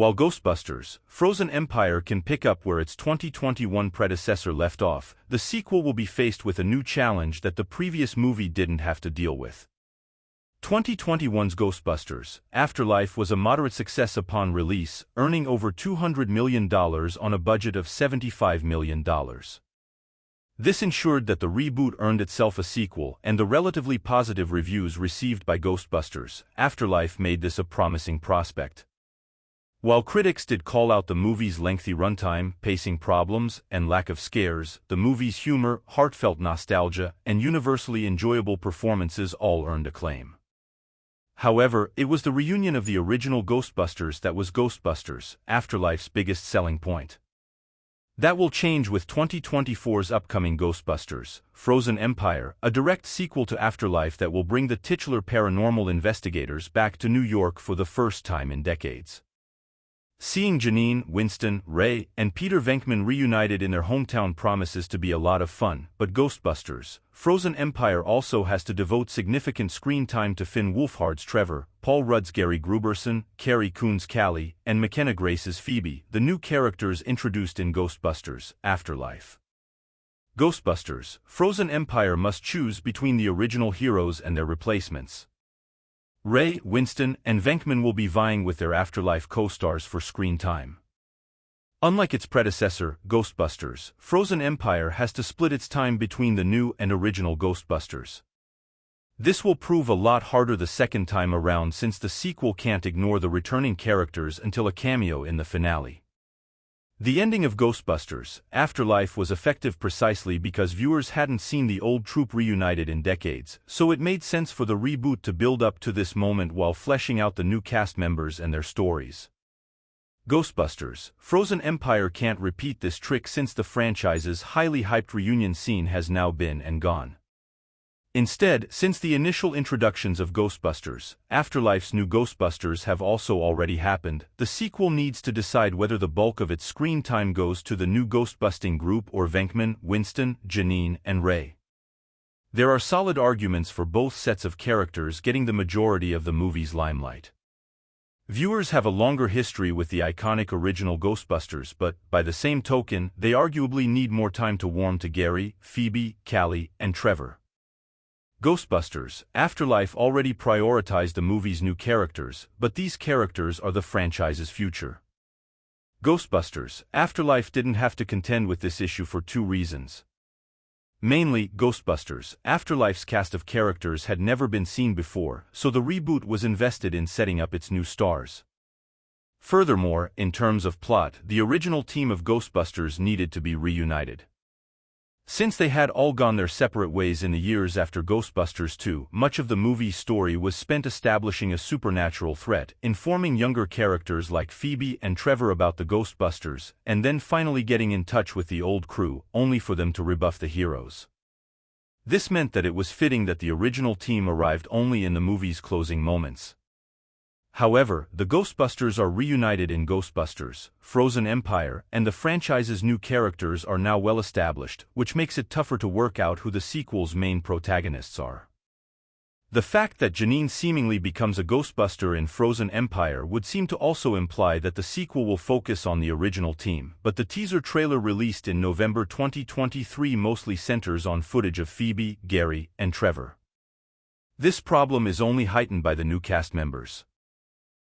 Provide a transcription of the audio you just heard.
While Ghostbusters, Frozen Empire can pick up where its 2021 predecessor left off, the sequel will be faced with a new challenge that the previous movie didn't have to deal with. 2021's Ghostbusters, Afterlife was a moderate success upon release, earning over $200 million on a budget of $75 million. This ensured that the reboot earned itself a sequel, and the relatively positive reviews received by Ghostbusters, Afterlife made this a promising prospect. While critics did call out the movie's lengthy runtime, pacing problems, and lack of scares, the movie's humor, heartfelt nostalgia, and universally enjoyable performances all earned acclaim. However, it was the reunion of the original Ghostbusters that was Ghostbusters, Afterlife's biggest selling point. That will change with 2024's upcoming Ghostbusters, Frozen Empire, a direct sequel to Afterlife that will bring the titular paranormal investigators back to New York for the first time in decades. Seeing Janine, Winston, Ray, and Peter Venkman reunited in their hometown promises to be a lot of fun, but Ghostbusters, Frozen Empire also has to devote significant screen time to Finn Wolfhard's Trevor, Paul Rudd's Gary Gruberson, Carrie Coon's Callie, and McKenna Grace's Phoebe, the new characters introduced in Ghostbusters, Afterlife. Ghostbusters, Frozen Empire must choose between the original heroes and their replacements. Ray, Winston, and Venkman will be vying with their Afterlife co-stars for screen time. Unlike its predecessor, Ghostbusters, Frozen Empire has to split its time between the new and original Ghostbusters. This will prove a lot harder the second time around since the sequel can't ignore the returning characters until a cameo in the finale. The ending of Ghostbusters, Afterlife was effective precisely because viewers hadn't seen the old troupe reunited in decades, so it made sense for the reboot to build up to this moment while fleshing out the new cast members and their stories. Ghostbusters, Frozen Empire can't repeat this trick since the franchise's highly hyped reunion scene has now been and gone. Instead, since the initial introductions of Ghostbusters, Afterlife's new Ghostbusters have also already happened, the sequel needs to decide whether the bulk of its screen time goes to the new Ghostbusting group or Venkman, Winston, Janine, and Ray. There are solid arguments for both sets of characters getting the majority of the movie's limelight. Viewers have a longer history with the iconic original Ghostbusters, but, by the same token, they arguably need more time to warm to Gary, Phoebe, Callie, and Trevor. Ghostbusters, Afterlife already prioritized the movie's new characters, but these characters are the franchise's future. Ghostbusters, Afterlife didn't have to contend with this issue for two reasons. Mainly, Ghostbusters, Afterlife's cast of characters had never been seen before, so the reboot was invested in setting up its new stars. Furthermore, in terms of plot, the original team of Ghostbusters needed to be reunited. Since they had all gone their separate ways in the years after Ghostbusters 2, much of the movie's story was spent establishing a supernatural threat, informing younger characters like Phoebe and Trevor about the Ghostbusters, and then finally getting in touch with the old crew, only for them to rebuff the heroes. This meant that it was fitting that the original team arrived only in the movie's closing moments. However, the Ghostbusters are reunited in Ghostbusters, Frozen Empire, and the franchise's new characters are now well established, which makes it tougher to work out who the sequel's main protagonists are. The fact that Janine seemingly becomes a Ghostbuster in Frozen Empire would seem to also imply that the sequel will focus on the original team, but the teaser trailer released in November 2023 mostly centers on footage of Phoebe, Gary, and Trevor. This problem is only heightened by the new cast members.